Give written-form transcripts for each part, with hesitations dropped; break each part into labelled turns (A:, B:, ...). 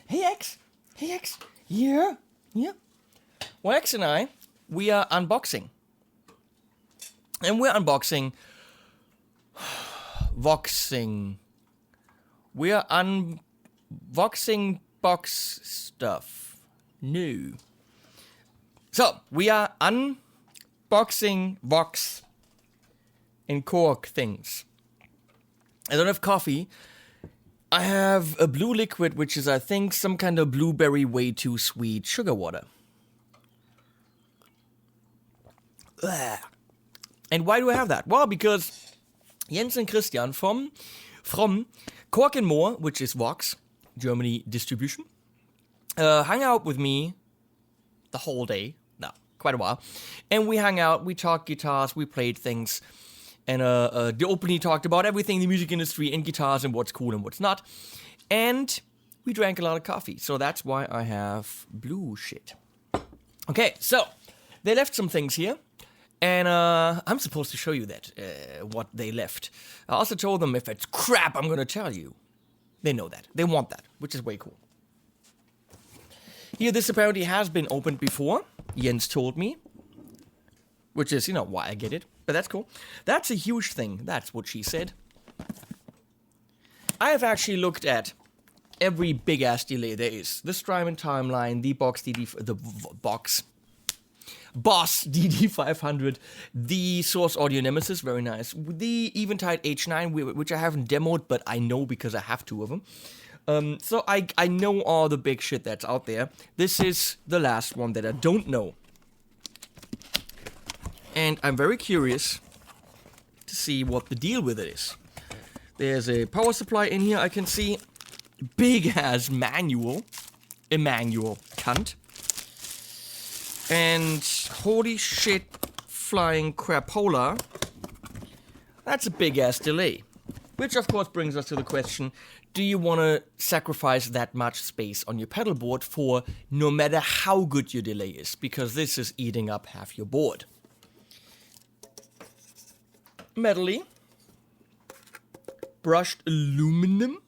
A: Hey X! Hey X! Yeah? Yeah? Well, X and I, we are unboxing. And we're unboxing... Voxing. We are unboxing box stuff. New. So, we are unboxing Vox and Korg things. I don't have coffee. I have a blue liquid, which is, I think, some kind of blueberry way too sweet sugar water. Ugh. And why do I have that? Well, because Jens and Christian from Korg More, which is Vox, Germany distribution, hung out with me the whole day. No, quite a while. And we hung out, we talked guitars, we played things. And they openly talked about everything in the music industry and guitars and what's cool and what's not. And we drank a lot of coffee. So that's why I have blue shit. Okay, so they left some things here. And I'm supposed to show you that, what they left. I also told them if it's crap, I'm going to tell you. They know that. They want that, which is way cool. Here, this apparently has been opened before. Jens told me. Which is, you know, why I get it. But that's cool. That's a huge thing. That's what she said. I have actually looked at every big-ass delay there is. The Strymon Timeline, the Boss DD500, the Source Audio Nemesis, very nice. The Eventide H9, which I haven't demoed, but I know because I have two of them. So I know all the big shit that's out there. This is the last one that I don't know. And I'm very curious to see what the deal with it is. There's a power supply in here, I can see. Big ass manual. A manual, cunt. And holy shit, flying crapola. That's a big ass delay. Which of course brings us to the question, do you want to sacrifice that much space on your pedal board for no matter how good your delay is? Because this is eating up half your board. Metally. Brushed aluminium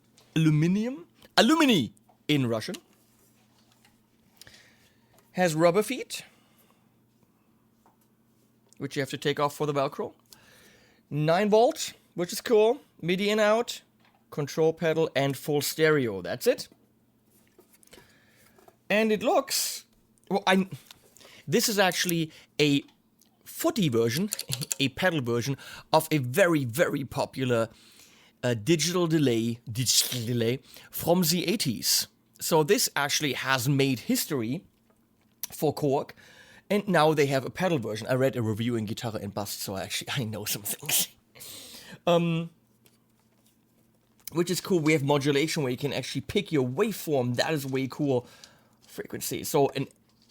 A: in Russian. Has rubber feet, which you have to take off for the Velcro. 9 volt, which is cool. MIDI in out, control pedal, and full stereo. That's it. And it looks... Well, this is actually a footy version, a pedal version, of a very, very popular digital delay from the 80s. So this actually has made history for Korg, and now they have a pedal version. I read a review in Guitar and Bass, so I know some things. Which is cool. We have modulation where you can actually pick your waveform. That is way cool. Frequency. So a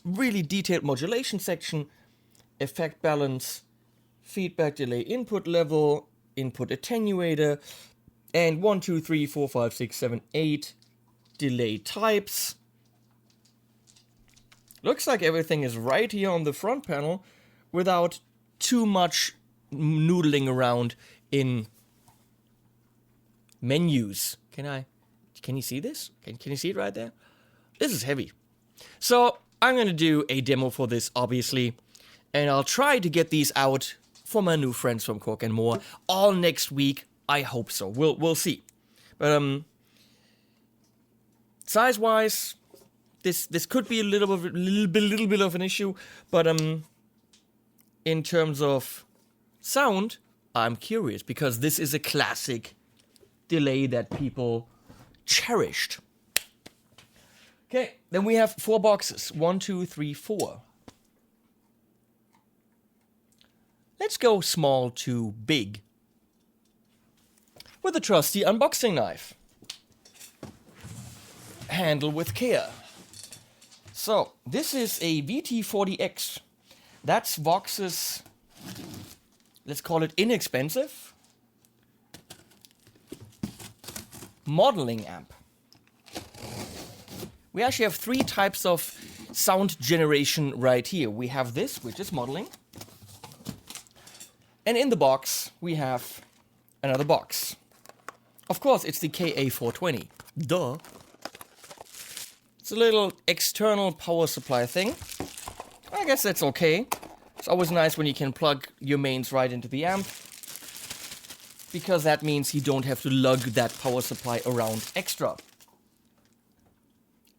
A: really detailed modulation section, effect balance, feedback delay, input level, input attenuator, and 1, 2, 3, 4, 5, 6, 7, 8 delay types. Looks like everything is right here on the front panel without too much noodling around in menus. Can you see this? Can you see it right there? This is heavy. So I'm going to do a demo for this, obviously, and I'll try to get these out for my new friends from Korg More all next week. I hope so. We'll see. But size-wise, this could be a little bit of an issue, but in terms of sound, I'm curious because this is a classic delay that people cherished. Okay, then we have 4 boxes. 1, 2, 3, 4. Let's go small to big with a trusty unboxing knife. Handle with care. So, this is a VT40X. That's Vox's, let's call it inexpensive, modeling amp. We actually have 3 types of sound generation right here. We have this, which is modeling. And in the box, we have another box. Of course, it's the KA420. Duh. It's a little external power supply thing. I guess that's okay. It's always nice when you can plug your mains right into the amp, because that means you don't have to lug that power supply around extra.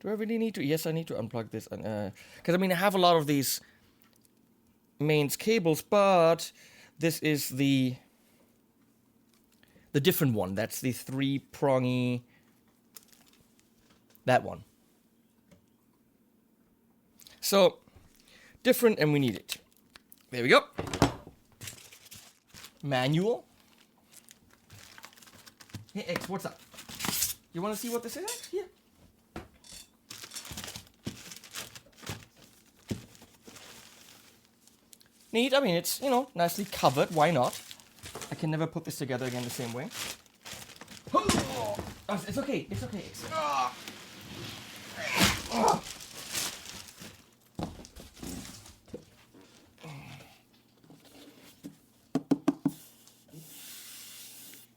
A: Do I really need to? Yes, I need to unplug this. Because, I mean, I have a lot of these mains cables, but this is the different one. That's the 3-prongy, that one. So, different, and we need it. There we go. Manual. Hey, X, what's up? You want to see what this is? Here. Neat. I mean, it's, you know, nicely covered. Why not? I can never put this together again the same way. Oh, it's okay. It's okay.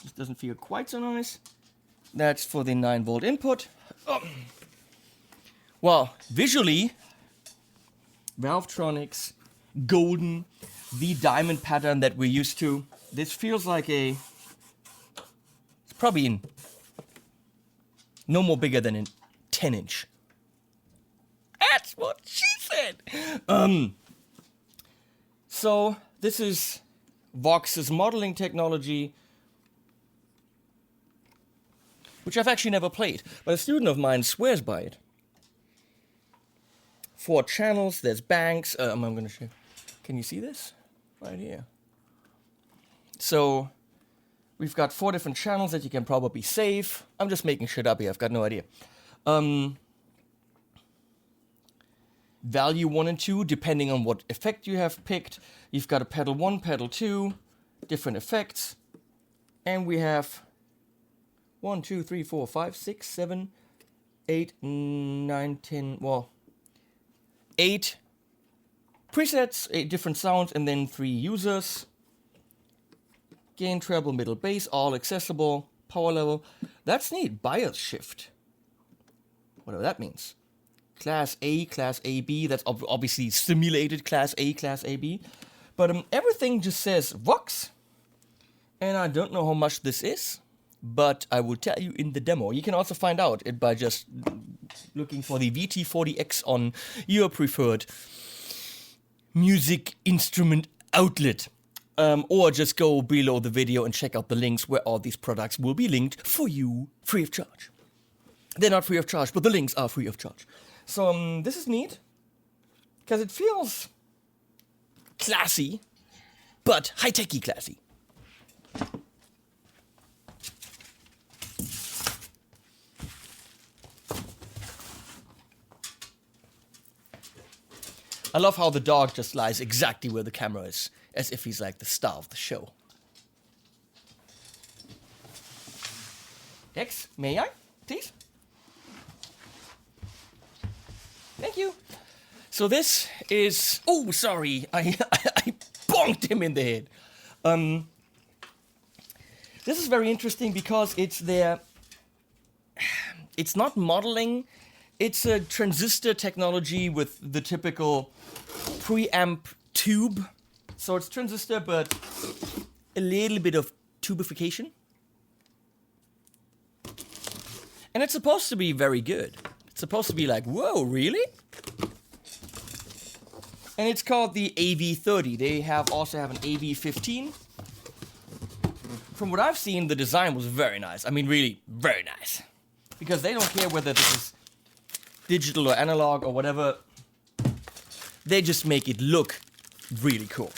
A: This doesn't feel quite so nice. That's for the 9-volt input. Well, visually, Valvetronics golden, the diamond pattern that we're used to. This feels like it's probably no more bigger than a 10-inch. That's what she said. So this is Vox's modeling technology, which I've actually never played, but a student of mine swears by it. 4 channels, there's banks. I'm going to show. Can you see this? Right here. So, we've got 4 different channels that you can probably save. I'm just making shit up here, I've got no idea. Value 1 and 2, depending on what effect you have picked. You've got a pedal 1, pedal 2, different effects. And we have 1, 2, 3, 4, 5, 6, 7, 8, 9, 10, well, 8 presets, 8 different sounds, and then 3 users. Gain, treble, middle, bass, all accessible. Power level. That's neat. Bias shift. Whatever that means. Class A, Class AB. That's obviously simulated Class A, Class AB. But everything just says Vox. And I don't know how much this is, but I will tell you in the demo. You can also find out it by just looking for the VT40X on your preferred music instrument outlet. Or just go below the video and check out the links where all these products will be linked for you free of charge. They're not free of charge, but the links are free of charge. So this is neat, because it feels classy, but high-techy classy. I love how the dog just lies exactly where the camera is, as if he's like the star of the show. X, may I, please? Thank you. So this is... Oh, sorry, I bonked him in the head. This is very interesting because it's their... It's not modeling. It's a transistor technology with the typical preamp tube. So it's transistor, but a little bit of tubification. And it's supposed to be very good. It's supposed to be like, whoa, really? And it's called the AV30. They also have an AV15. From what I've seen, the design was very nice. I mean, really, very nice. Because they don't care whether this is digital or analog or whatever. They just make it look really cool.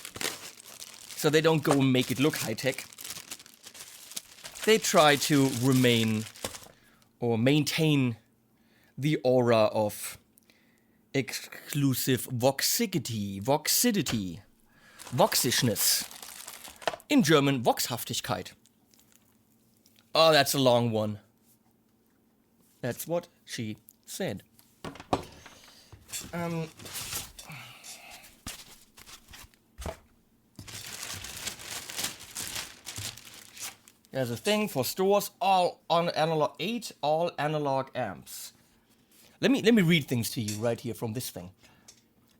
A: So they don't go and make it look high-tech. They try to remain or maintain the aura of exclusive Voxicity, Voxishness. In German, Voxhaftigkeit. Oh, that's a long one. That's what she said. There's a thing for stores, all on analog 8, all analog amps. let me read things to you right here from this thing.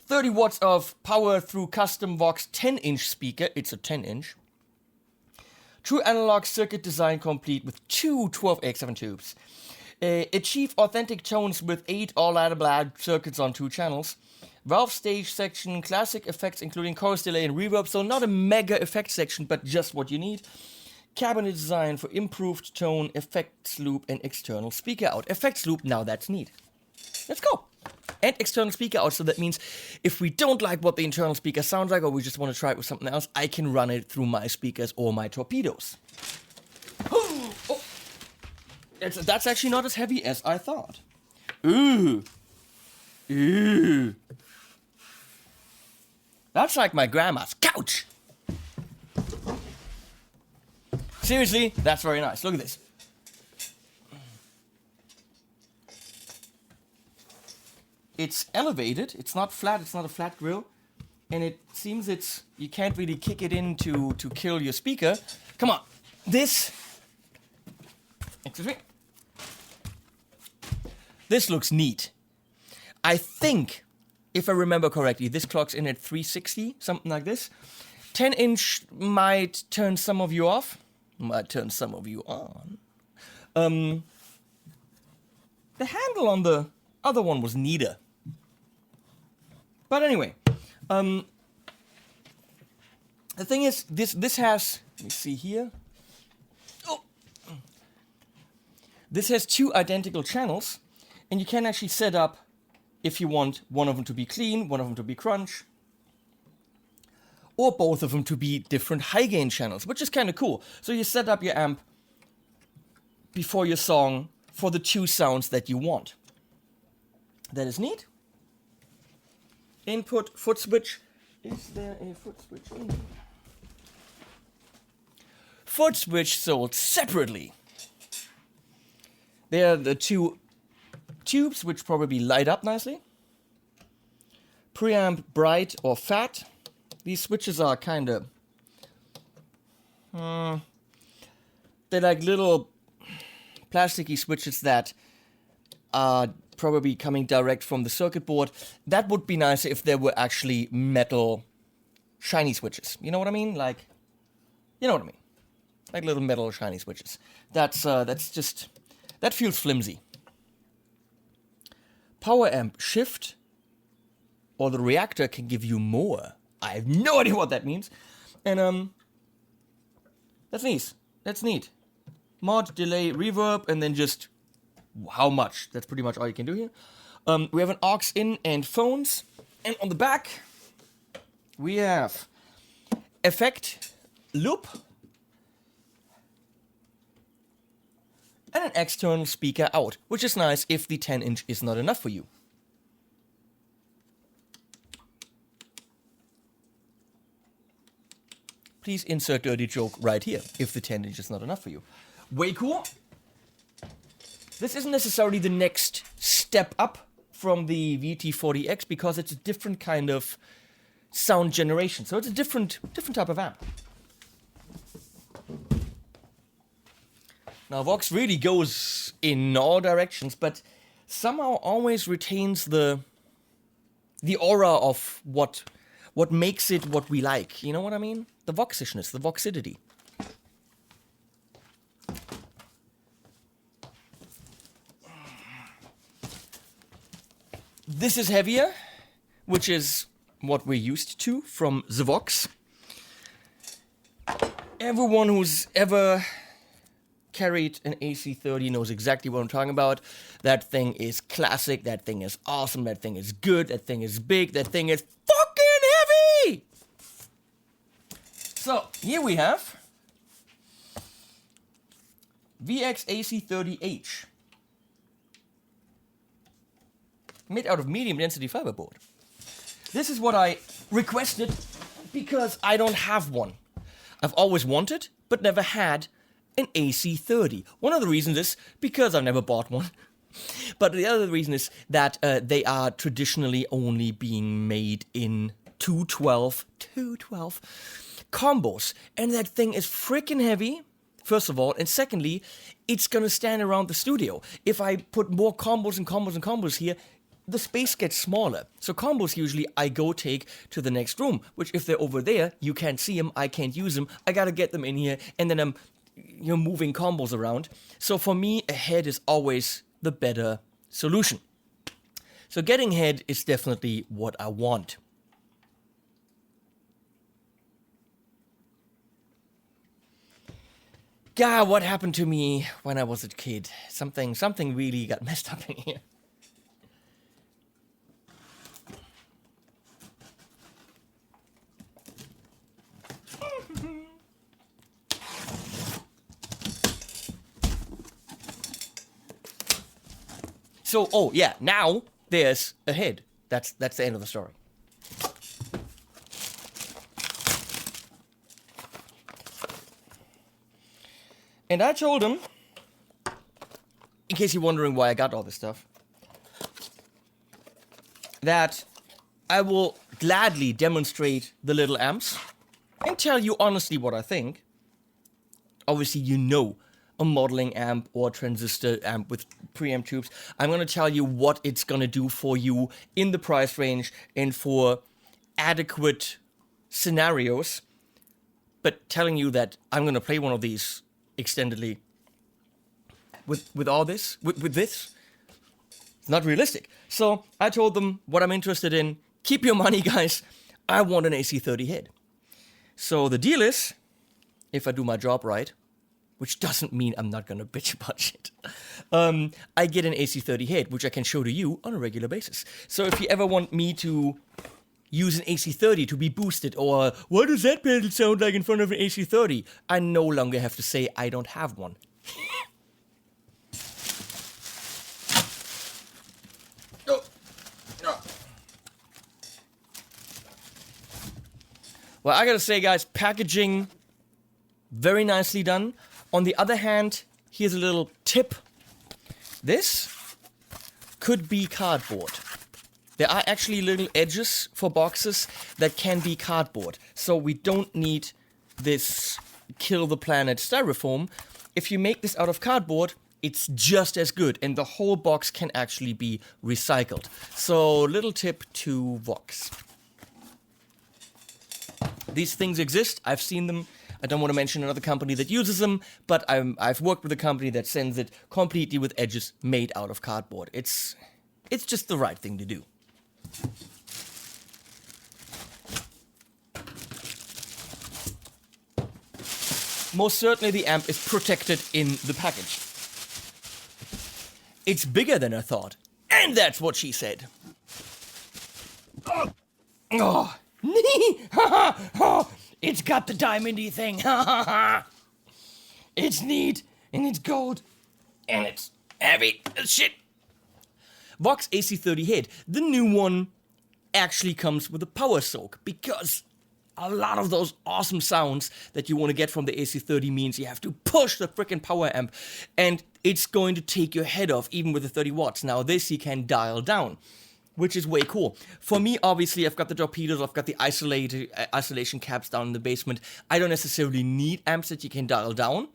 A: 30 watts of power through custom Vox 10-inch speaker. It's a 10-inch. True analog circuit design complete with 2 12X7 tubes. Achieve authentic tones with 8 all-ladder circuits on 2 channels. Valve stage section, classic effects including chorus delay and reverb, so not a mega effect section, but just what you need. Cabinet design for improved tone, effects loop, and external speaker out. Effects loop, now that's neat. Let's go. And external speaker out, so that means if we don't like what the internal speaker sounds like, or we just want to try it with something else, I can run it through my speakers or my torpedoes. Oh. That's actually not as heavy as I thought. Ooh. That's like my grandma's couch. Seriously, that's very nice. Look at this. It's elevated. It's not flat. It's not a flat grill. And it seems you can't really kick it in to kill your speaker. Come on. Excuse me. This looks neat. I think, if I remember correctly, this clocks in at 360, something like this. 10-inch might turn some of you off. Might turn some of you on. The handle on the other one was neater. But anyway, the thing is, this has, let me see here. Oh. This has 2 identical channels, and you can actually set up, if you want, one of them to be clean, one of them to be crunch, or both of them to be different high gain channels, which is kind of cool. So you set up your amp before your song for the 2 sounds that you want. That is neat. Input, foot switch. Is there a foot switch in here? Foot switch sold separately. There are the 2 tubes, which probably light up nicely. Preamp bright or fat. These switches are kind of... they're like little plasticky switches that are probably coming direct from the circuit board. That would be nicer if there were actually metal shiny switches. You know what I mean? Like, you know what I mean? Like little metal shiny switches. That's just... that feels flimsy. Power amp shift, or the reactor can give you more. I have no idea what that means. And that's neat. That's neat. Mod, delay, reverb, and then just how much. That's pretty much all you can do here. We have an aux in and phones. And on the back, we have effect loop and an external speaker out, which is nice if the 10-inch is not enough for you. Please insert dirty joke right here, if the 10-inch is not enough for you. Way cool. This isn't necessarily the next step up from the VT40X because it's a different kind of sound generation. So it's a different type of amp. Now Vox really goes in all directions, but somehow always retains the aura of what makes it what we like. You know what I mean? The Voxishness, the Voxidity. This is heavier, which is what we're used to from the Vox. Everyone who's ever carried an AC30 knows exactly what I'm talking about. That thing is classic, that thing is awesome, that thing is good, that thing is big, that thing is fucking heavy! So, here we have Vox AC30H. Made out of medium density fiberboard. This is what I requested because I don't have one. I've always wanted, but never had an AC30. One of the reasons is because I've never bought one. But the other reason is that they are traditionally only being made in 212 combos. And that thing is freaking heavy, first of all. And secondly, it's gonna stand around the studio. If I put more combos and combos and combos here, the space gets smaller. So combos usually I go take to the next room, which if they're over there, you can't see them, I can't use them, I gotta get them in here, and then I'm moving combos around. So for me, a head is always the better solution. So getting head is definitely what I want. God, what happened to me when I was a kid? Something really got messed up in here. So, oh yeah, now there's a head. That's the end of the story. And I told him, in case you're wondering why I got all this stuff, that I will gladly demonstrate the little amps and tell you honestly what I think. Obviously, you know a modeling amp or transistor amp with preamp tubes. I'm going to tell you what it's going to do for you in the price range and for adequate scenarios. But telling you that I'm going to play one of these extendedly with all this, with this, it's not realistic. So I told them what I'm interested in. Keep your money, guys. I want an AC30 head. So the deal is, if I do my job right, which doesn't mean I'm not gonna bitch about shit, I get an AC30 head, which I can show to you on a regular basis. So if you ever want me to use an AC30 to be boosted, or what does that pedal sound like in front of an AC30, I no longer have to say I don't have one. Oh. Oh. Well, I gotta say, guys, packaging, very nicely done. On the other hand, here's a little tip. This could be cardboard. There are actually little edges for boxes that can be cardboard. So we don't need this kill the planet styrofoam. If you make this out of cardboard, it's just as good. And the whole box can actually be recycled. So little tip to Vox. These things exist. I've seen them. I don't want to mention another company that uses them, but I've worked with a company that sends it completely with edges made out of cardboard. It's just the right thing to do. Most certainly the amp is protected in the package. It's bigger than I thought, and that's what she said. Oh. It's got the diamondy thing. It's neat, and it's gold, and it's heavy as shit. Vox AC30 Head, the new one, actually comes with a power soak, because a lot of those awesome sounds that you want to get from the AC30 means you have to push the frickin' power amp, and it's going to take your head off, even with the 30 watts. Now this you can dial down, which is way cool. For me, obviously, I've got the torpedoes, I've got the isolation caps down in the basement. I don't necessarily need amps that you can dial down.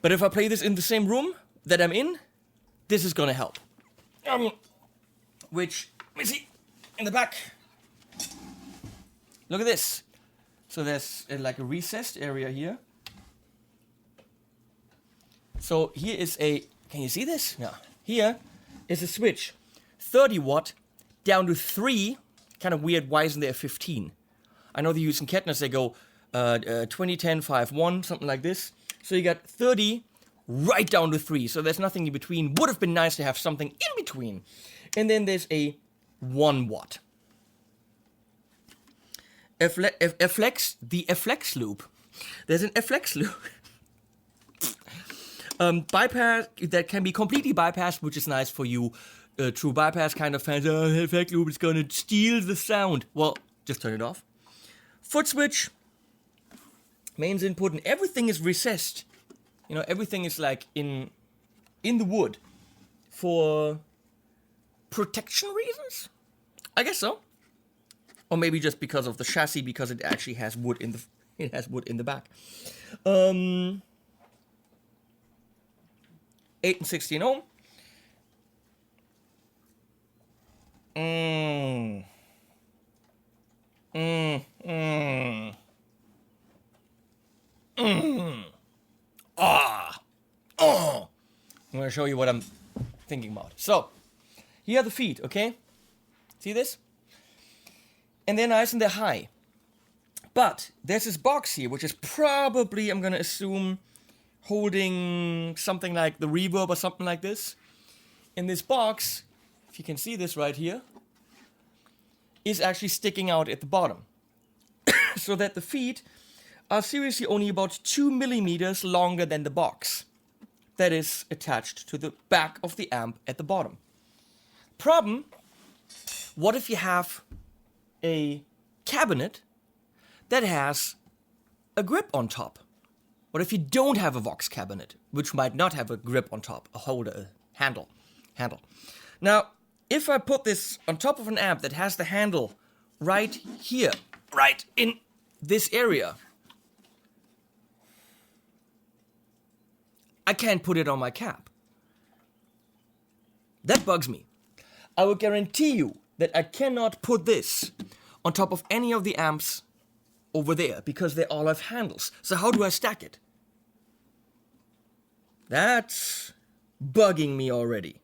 A: But if I play this in the same room that I'm in, this is gonna help. Which, let me see, in the back. Look at this. So there's like a recessed area here. So here is a, can you see this? No. Here is a switch. 30 watt down to 3, kind of weird, why isn't there 15? I know they're using Kettners, they go 20, 10, 5, 1, something like this. So you got 30 right down to 3, so there's nothing in between. Would have been nice to have something in between. And then there's a 1 watt. The flex loop. There's an flex loop. Bypass, that can be completely bypassed, which is nice for you. True bypass kind of fans, effect loop is gonna steal the sound. Well, just turn it off. Foot switch, mains input, and everything is recessed. You know, everything is like in the wood for protection reasons. I guess so. Or maybe just because of the chassis, because it actually has wood in the back. 8 and 16 ohm. I'm going to show you what I'm thinking about. So, here are the feet, okay? See this? And they're nice and they're high. But there's this box here, which is probably, I'm going to assume, holding something like the reverb or something like this. And this box, if you can see this right here, is actually sticking out at the bottom. So that the feet are seriously only about 2 millimeters longer than the box that is attached to the back of the amp at the bottom. Problem, what if you have a cabinet that has a grip on top? What if you don't have a Vox cabinet, which might not have a grip on top, a holder, a handle? Now, if I put this on top of an amp that has the handle right here, right in this area, I can't put it on my cab. That bugs me. I will guarantee you that I cannot put this on top of any of the amps over there because they all have handles. So how do I stack it? That's bugging me already.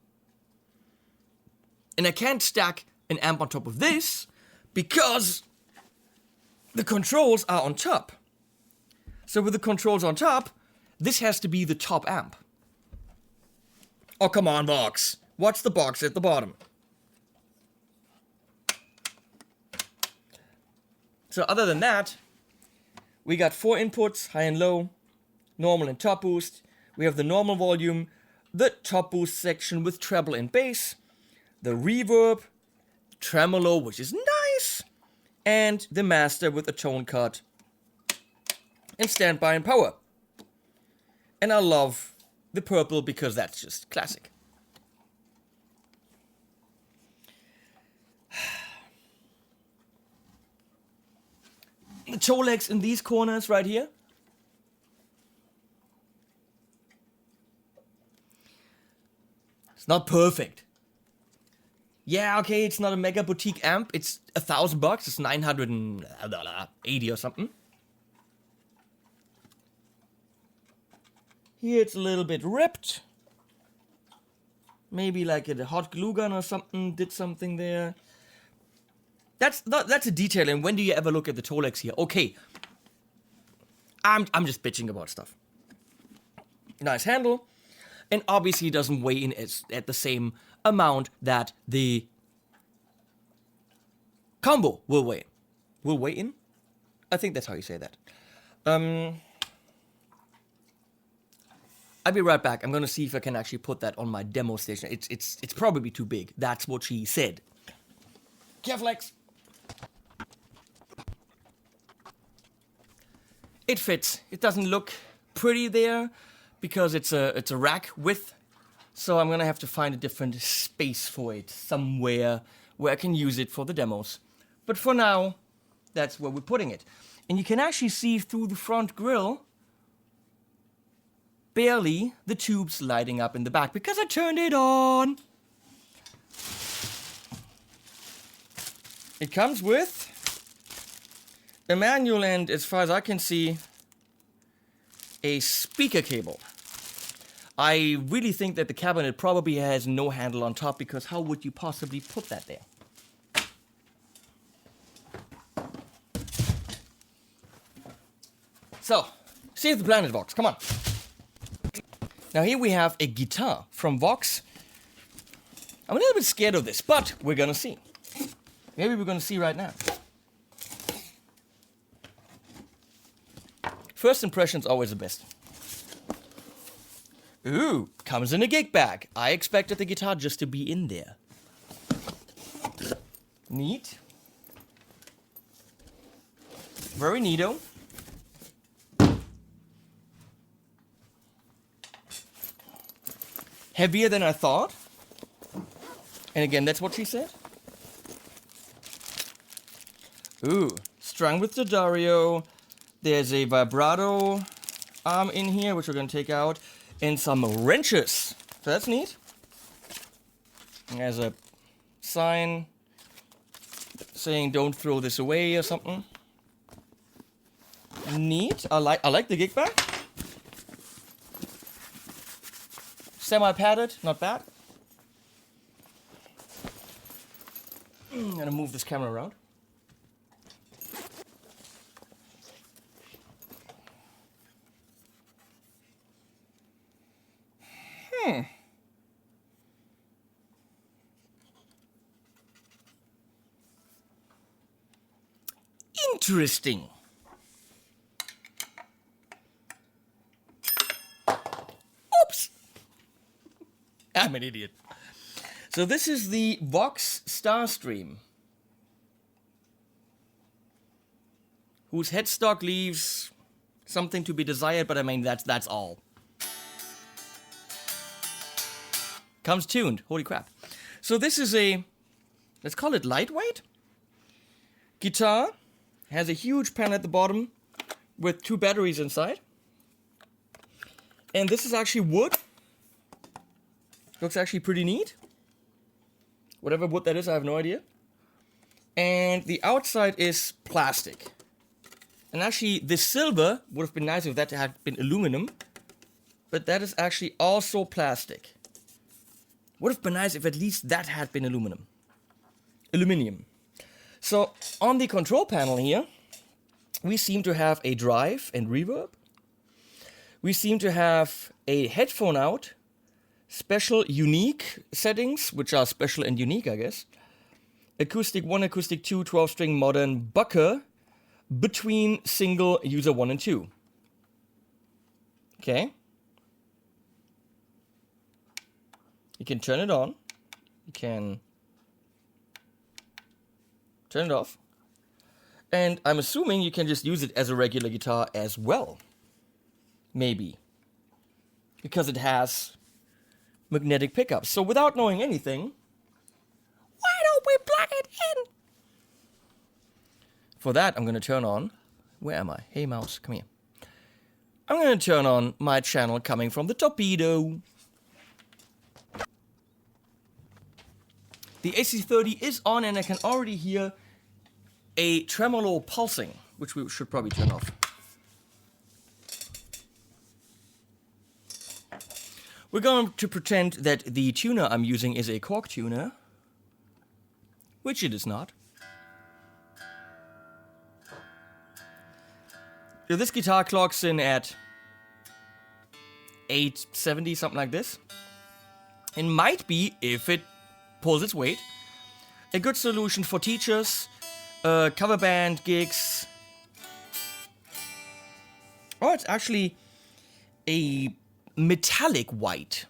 A: And I can't stack an amp on top of this because the controls are on top. So with the controls on top, this has to be the top amp. Oh, come on, Vox. What's the box at the bottom? So other than that, we got 4 inputs, high and low, normal and top boost. We have the normal volume, the top boost section with treble and bass, the reverb, tremolo, which is nice, and the master with a tone cut, and standby and power. And I love the purple because that's just classic. The toe legs in these corners right here. It's not perfect. Yeah, okay, it's not a mega boutique amp. It's $1,000. It's 980 or something. Here it's a little bit ripped. Maybe like a hot glue gun or something did something there. That's a detail, and when do you ever look at the toe legs here? Okay. I'm just bitching about stuff. Nice handle. And obviously it doesn't weigh in at the same amount that the combo will weigh in. Will weigh in? I think that's how you say that. I'll be right back. I'm gonna see if I can actually put that on my demo station. It's probably too big. That's what she said. Careflex. It fits. It doesn't look pretty there because it's a rack width. So I'm gonna have to find a different space for it somewhere where I can use it for the demos. But for now, that's where we're putting it. And you can actually see through the front grille barely the tubes lighting up in the back because I turned it on. It comes with a manual and, as far as I can see, a speaker cable. I really think that the cabinet probably has no handle on top because how would you possibly put that there? So, save the planet, Vox, come on. Now here we have a guitar from Vox. I'm a little bit scared of this, but we're gonna see. Maybe we're gonna see right now. First impression's always the best. Ooh, comes in a gig bag. I expected the guitar just to be in there. Neat. Very neato. Heavier than I thought. And again, that's what she said. Ooh, strung with the Dario. There's a vibrato arm in here, which we're gonna take out. And some wrenches. So that's neat. There's a sign saying don't throw this away or something. Neat. I like the gig bag. Semi-padded, not bad. I'm gonna move this camera around. Interesting. Oops. I'm an idiot. So this is the Vox Starstream, whose headstock leaves something to be desired, but I mean that's all. Comes tuned. Holy crap. So this is a, let's call it lightweight guitar. Has a huge panel at the bottom with 2 batteries inside. And this is actually wood. Looks actually pretty neat. Whatever wood that is, I have no idea. And the outside is plastic. And actually, this silver would have been nice if that had been aluminum. But that is actually also plastic. Would have been nice if at least that had been aluminium. So, on the control panel here, we seem to have a drive and reverb. We seem to have a headphone out, special unique settings, which are special and unique, I guess. Acoustic 1, acoustic 2, 12-string modern bucker between single user 1 and 2. Okay. You can turn it on. You can turn it off. And I'm assuming you can just use it as a regular guitar as well. Maybe. Because it has magnetic pickups. So without knowing anything, why don't we plug it in? For that, I'm going to turn on... Where am I? Hey, mouse, come here. I'm going to turn on my channel coming from the torpedo. The AC30 is on and I can already hear a tremolo pulsing, which we should probably turn off. We're going to pretend that the tuner I'm using is a Korg tuner, which it is not. So this guitar clocks in at 870, something like this. It might be, if it pulls its weight, a good solution for teachers, cover band gigs. Oh, it's actually a metallic white.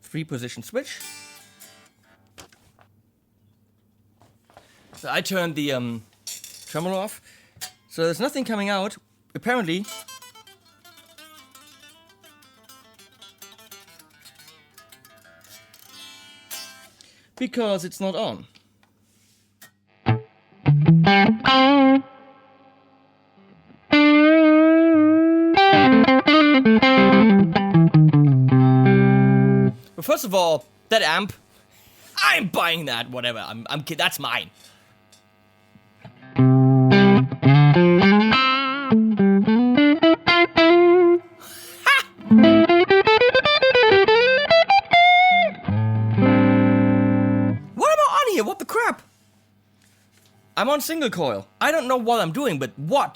A: 3-position switch. So I turned the tremolo off. So there's nothing coming out. Apparently, because it's not on. But first of all, that amp, I'm buying that, whatever. I'm kidding, that's mine. What the crap? I'm on single coil. I don't know what I'm doing, but what?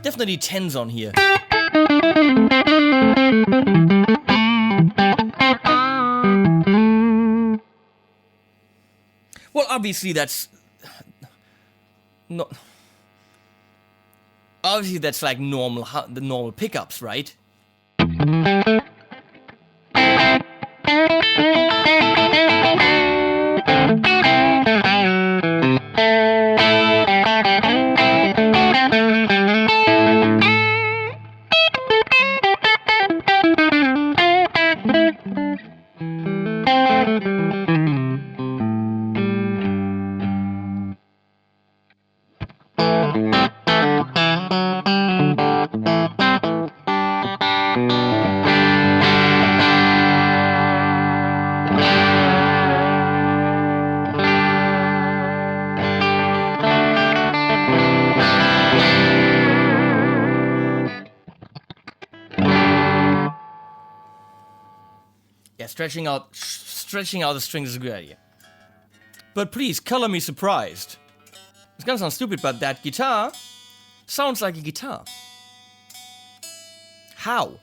A: Definitely 10s on here. Well, obviously that's... No. Obviously, that's like normal, the normal pickups, right? stretching out the strings is a good idea. But please, color me surprised. It's gonna sound stupid, but that guitar sounds like a guitar. How?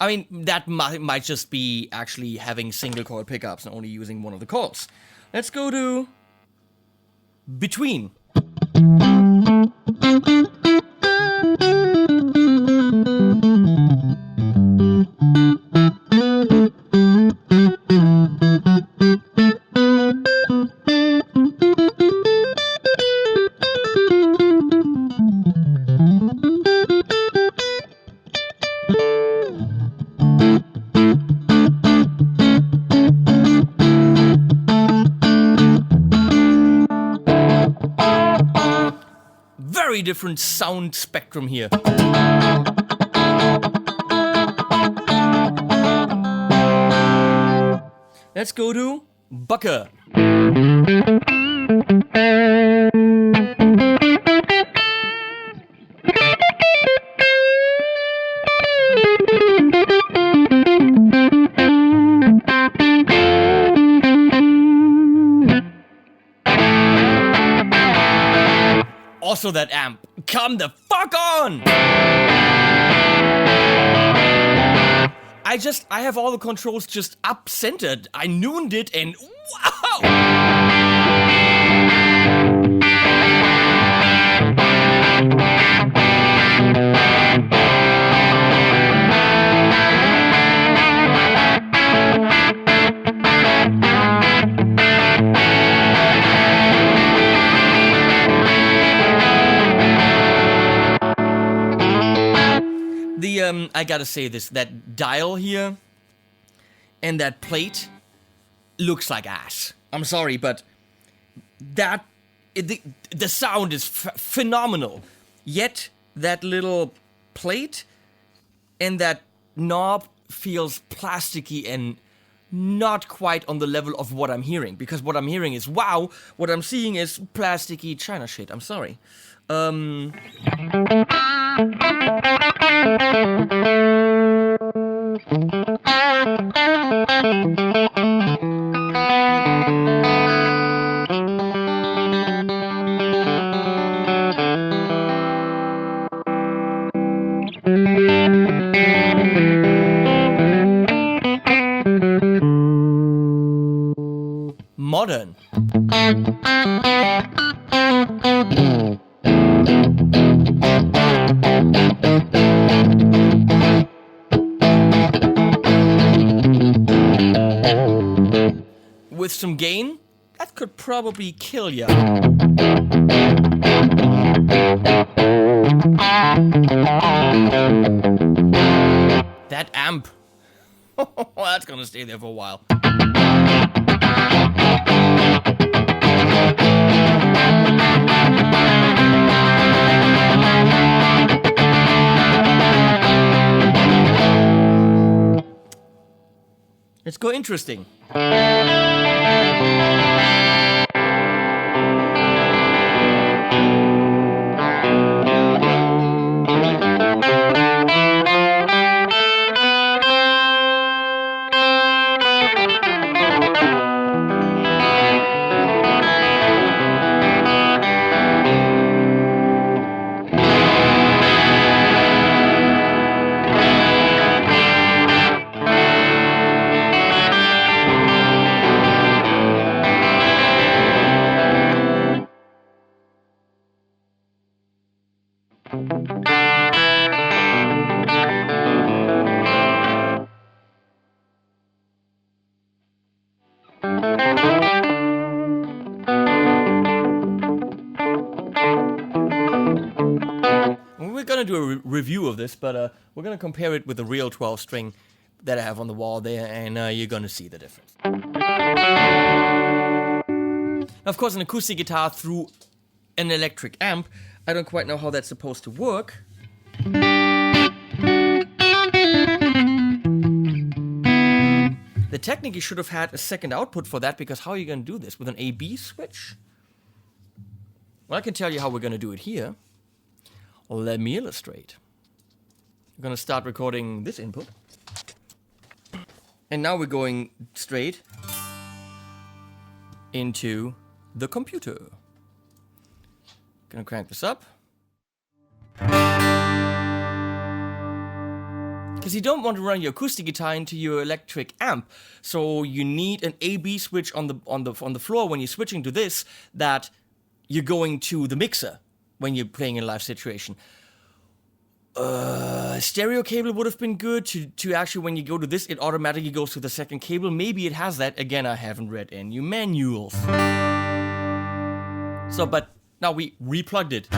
A: I mean, that might just be actually having single coil pickups and only using one of the coils. Let's go to Between. Very different sound spectrum here. Let's go to Bucker. Also that amp. Come the fuck on! I have all the controls just up-centered. I nooned it and wow! I gotta say this, that dial here and that plate looks like ass. I'm sorry, but the sound is phenomenal. Yet that little plate and that knob feels plasticky and not quite on the level of what I'm hearing. Because what I'm hearing is wow, what I'm seeing is plasticky China shit. I'm sorry. Modern. With some gain, that could probably kill ya. That amp. That's gonna stay there for a while. Let's go interesting. We're gonna do a review of this, but we're gonna compare it with the real 12 string that I have on the wall there, and you're gonna see the difference. Of course, an acoustic guitar through an electric amp, I don't quite know how that's supposed to work. They technically should have had a second output for that, because how are you gonna do this? With an A-B switch? Well, I can tell you how we're gonna do it here. Let me illustrate. We're gonna start recording this input. And now we're going straight into the computer. Gonna crank this up. Because you don't want to run your acoustic guitar into your electric amp, so you need an A/B switch on the floor when you're switching to this, that you're going to the mixer when you're playing in a live situation. Stereo cable would have been good to actually, when you go to this, it automatically goes to the second cable. Maybe it has that. Again, I haven't read any manuals. So, but now we replugged it.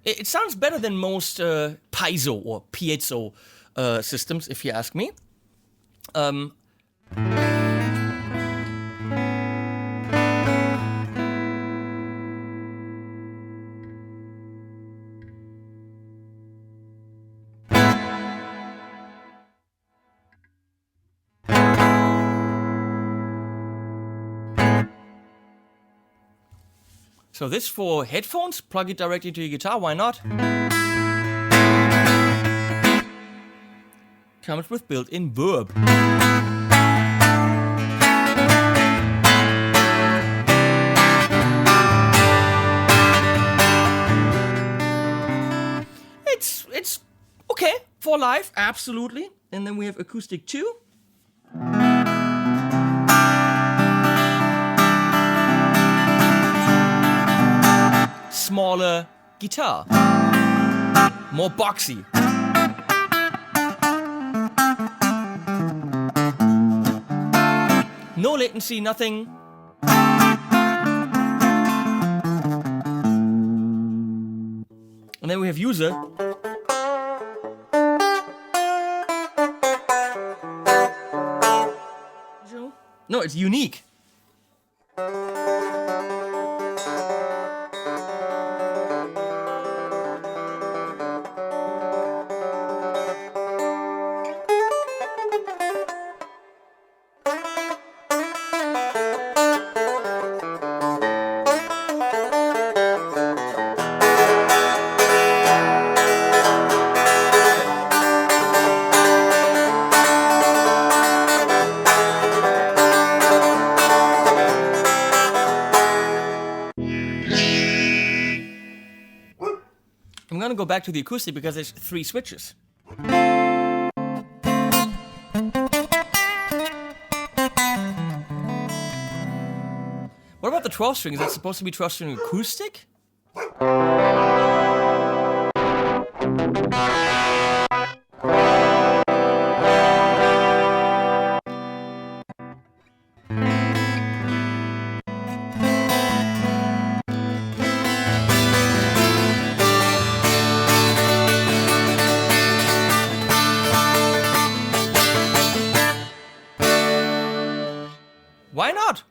A: It sounds better than most piezo or piezo systems, if you ask me. So this for headphones, plug it directly into your guitar, why not? Comes with built-in verb. It's okay for live, absolutely. And then we have acoustic 2. Smaller guitar, more boxy. No latency, nothing. And then we have user. No, it's unique. I'm gonna go back to the acoustic because there's 3 switches. What about the 12 string? Is that supposed to be 12 string acoustic? Why not?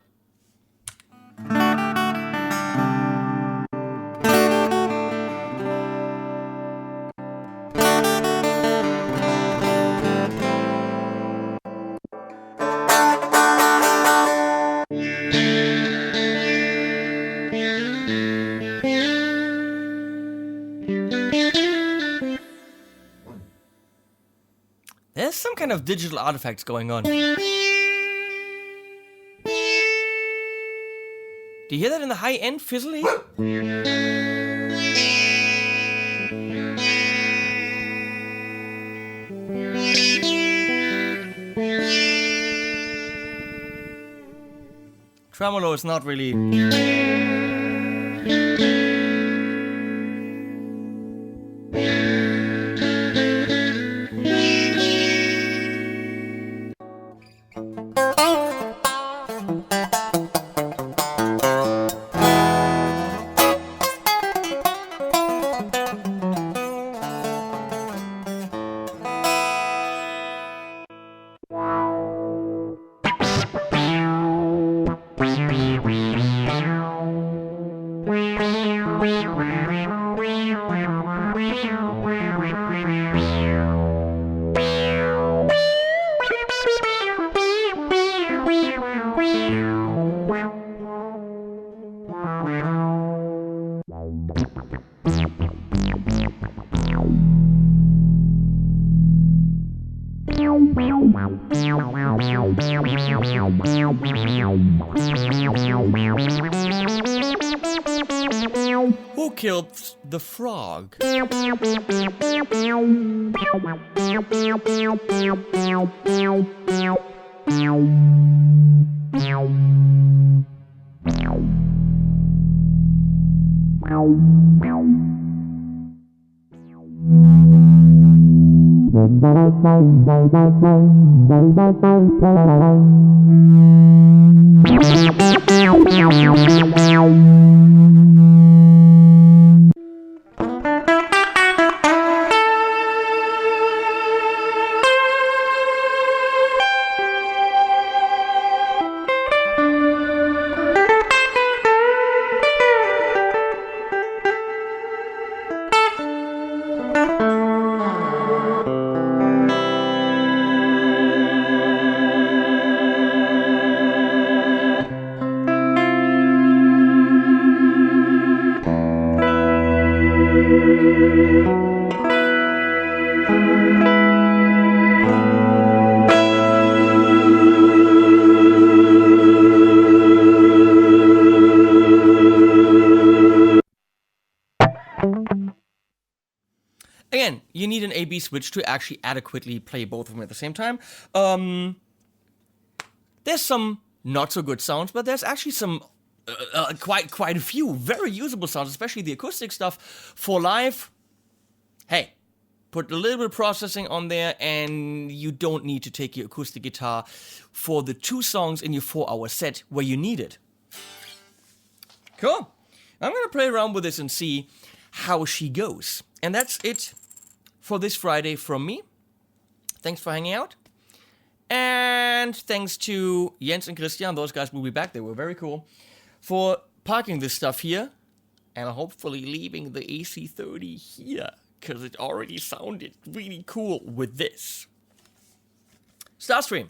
A: There's some kind of digital artifacts going on. Do you hear that in the high end fizzly? Tremolo is not really... Who killed the frog? Again, you need an A-B switch to actually adequately play both of them at the same time. There's some not so good sounds, but there's actually some quite a few very usable sounds, especially the acoustic stuff for live. Hey, put a little bit of processing on there, and you don't need to take your acoustic guitar for the 2 songs in your 4-hour set where you need it. Cool. I'm gonna play around with this and see how she goes. And that's it for this Friday from me. Thanks for hanging out. And thanks to Jens and Christian, those guys will be back, they were very cool, for parking this stuff here and hopefully leaving the AC30 here, because it already sounded really cool with this. Starstream.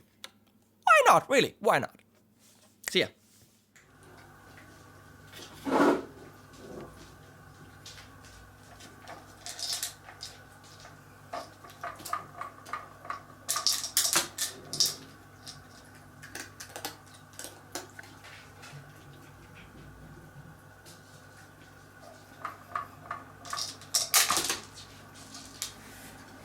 A: Why not, really? Why not? See ya.